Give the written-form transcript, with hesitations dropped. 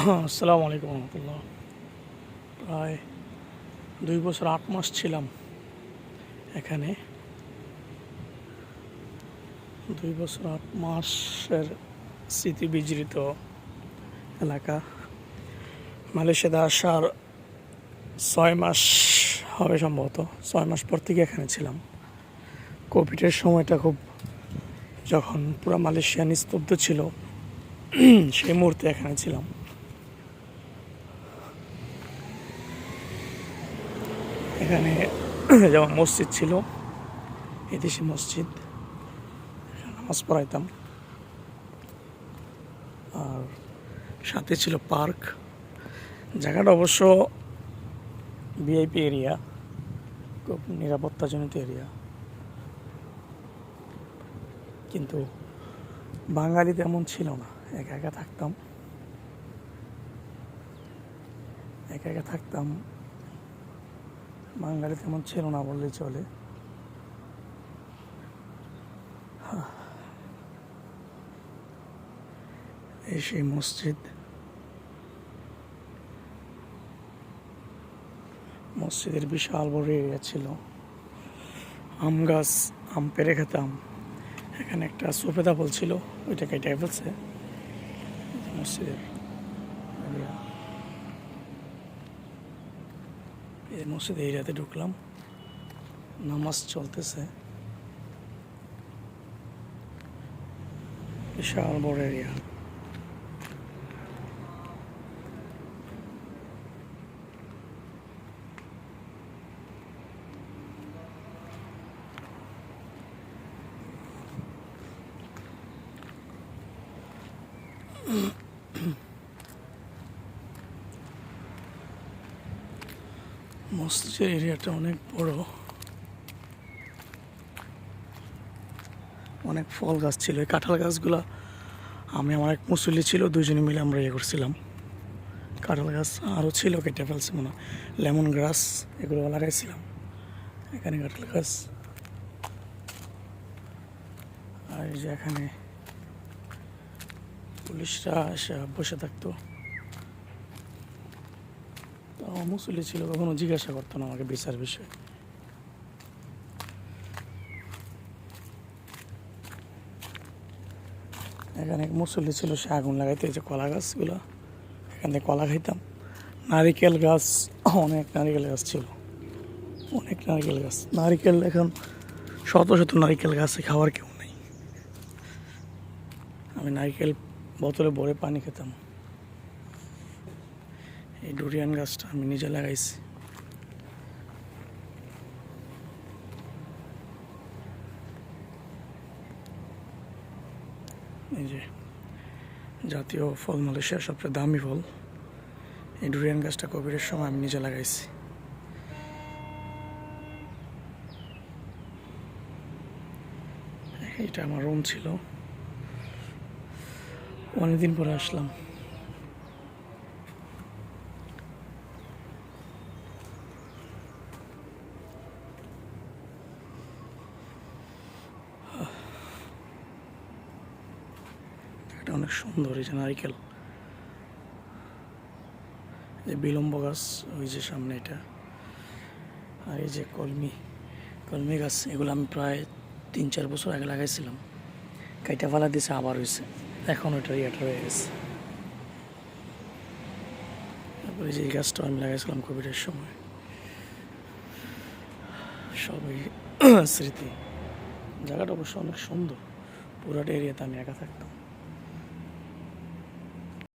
আসসালামু আলাইকুম রহমতুল্লাহ। প্রায় 2 বছর 8 মাস ছিলাম এখানে। 2 বছর 8 মাসের স্মৃতি বিজড়িত এলাকা। মালয়েশিয়াতে আসার 6 মাস হবে সম্ভবত। 6 মাস পর থেকে এখানে ছিলাম। কোভিডের সময়টা খুব, যখন পুরো মালয়েশিয়া নিস্তব্ধ ছিল, সেই মুহূর্তে এখানে ছিলাম। এখানে যেমন মসজিদ ছিল, এদেশি মসজিদ, নামাজ পড়াইতাম। আর সাথে ছিল পার্ক। জায়গাটা অবশ্য ভিআইপি এরিয়া, খুব নিরাপত্তাজনিত এরিয়া, কিন্তু বাঙালি তেমন ছিল না। একা একা থাকতাম। বাঙালি তেমন ছিল না বললেই চলে। এই সেই মসজিদের বিশাল বড় এরিয়া ছিল। আম গাছ, আম পেড়ে খেতাম। এখানে একটা সফেদা ফল ছিল, ওইটা কেটে ফেলছে। মসজিদের এরিয়া, এই মসজিদের এরিয়াতে ঢুকলাম, নামাজ চলতেছে। বিশাল বড় এরিয়া। মসজিদের এরিয়াটা অনেক বড়। অনেক ফল গাছ ছিল। এই কাঁঠাল গাছগুলো আমি, আমার এক মুসল্লি ছিল, দুজনে মিলে আমরা ইয়ে করছিলাম। কাঁঠাল গাছ আরও ছিল, কেটে ফেলছে মনে হয়। লেমন গ্রাস এগুলো লাগাইছিলাম এখানে, কাঁঠাল গাছ। আর এই যে এখানে পুলিশরা এসে বসে থাকতো। তো মুসল্লি ছিল, কখনো জিজ্ঞাসা করতো না আমাকে বিচার বিষয়ে। এখানে এক মুসল্লি ছিল, সে আগুন লাগাইতো এই যে কলা গাছগুলো, এখান থেকে কলা খাইতাম। নারিকেল গাছ, অনেক নারিকেল গাছ ছিল, অনেক নারিকেল গাছ। নারিকেল এখন শত শত নারিকেল গাছে, খাওয়ার কেউ নেই। আমি নারিকেল বোতলে ভরে পানি খেতাম। এই ডুরিয়ান গাছটা আমি নিজে লাগাইছি। এই যে জাতীয় ফল, মালয়েশিয়ার সবচেয়ে দামি ফল। এই ডুরিয়ান গাছটা কোভিডের সময় আমি নিজে লাগাইছি। এটা আমার রুম ছিল, অনেকদিন পরে আসলাম। এটা অনেক সুন্দর। এই যে নারিকেল, যে বিলম্ব গাছ ওই যে সামনে এটা, আর এই যে কলমি গাছ, এগুলো আমি প্রায় 3-4 বছর আগে লাগাইছিলাম। কাইটা ফালা দিয়েছে, আবার হয়েছে, এখন ওইটা ইয়েটা হয়ে গেছে। তারপরে যে গাছটা আমি লাগাইছিলাম কোভিডের সময়, সবই স্মৃতি। জায়গাটা অবশ্য অনেক সুন্দর। পুরাটা এরিয়াতে আমি একা থাকতাম।